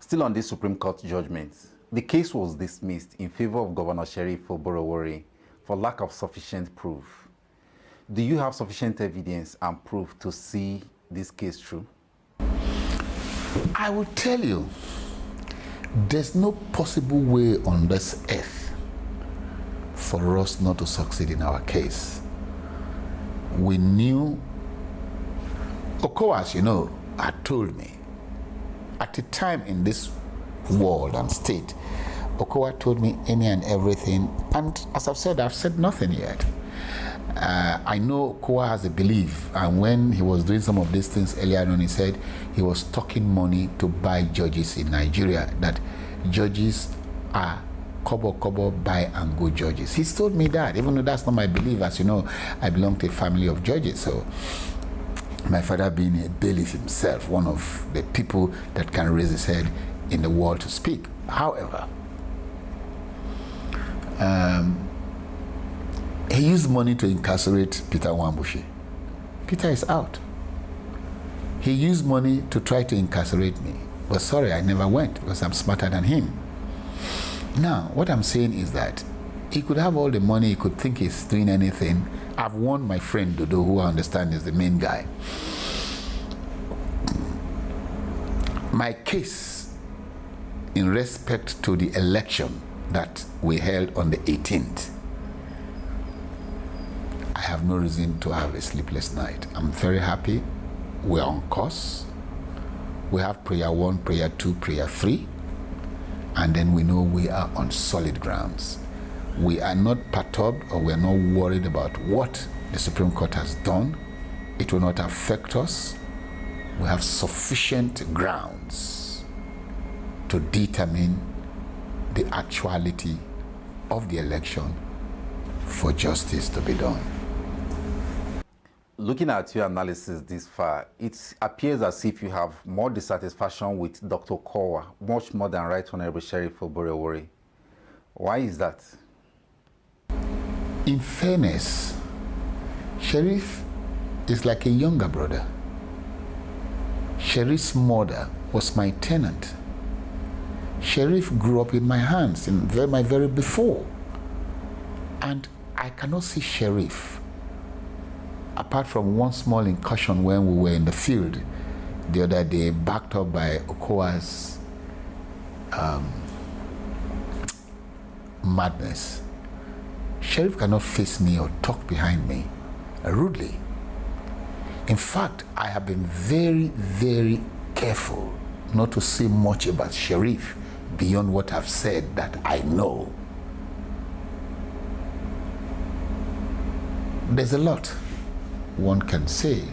Still on this Supreme Court judgment, the case was dismissed in favor of Governor Sheriff Oborowori for lack of sufficient proof. Do you have sufficient evidence and proof to see this case through? I will tell you, there's no possible way on this earth for us not to succeed in our case. We knew, Okowa, as you know, had told me, at the time in this world and state, Okowa told me any and everything, and as I've said nothing yet. I know Okowa has a belief, and when he was doing some of these things earlier on, he said he was talking money to buy judges in Nigeria, that judges are kobo buy and go judges. He's told me that, even though that's not my belief. As you know, I belong to a family of judges, so my father being a bailiff himself, one of the people that can raise his head in the world to speak. However, he used money to incarcerate Peter Wambushi. Peter is out. He used money to try to incarcerate me. But sorry, I never went because I'm smarter than him. Now, what I'm saying is that he could have all the money, he could think he's doing anything. I've warned my friend Dodo, who I understand is the main guy. My case in respect to the election that we held on the 18th, I have no reason to have a sleepless night. I'm very happy. We're on course. We have prayer 1, prayer 2, prayer 3, and then we know we are on solid grounds. We are not perturbed, or we are not worried about what the Supreme Court has done. It will not affect us. We have sufficient grounds to determine the actuality of the election for justice to be done. Looking at your analysis this far, it appears as if you have more dissatisfaction with Dr. Okowa, much more than Right Honorable Sheriff Oborowori. Why is that? In fairness, Sheriff is like a younger brother. Sheriff's mother was my tenant. Sheriff grew up in my hands in my very before. And I cannot see Sheriff, apart from one small incursion when we were in the field the other day, backed up by Okowa's madness. Sheriff cannot face me or talk behind me rudely. In fact, I have been very, very careful not to say much about Sheriff beyond what I've said that I know. There's a lot one can say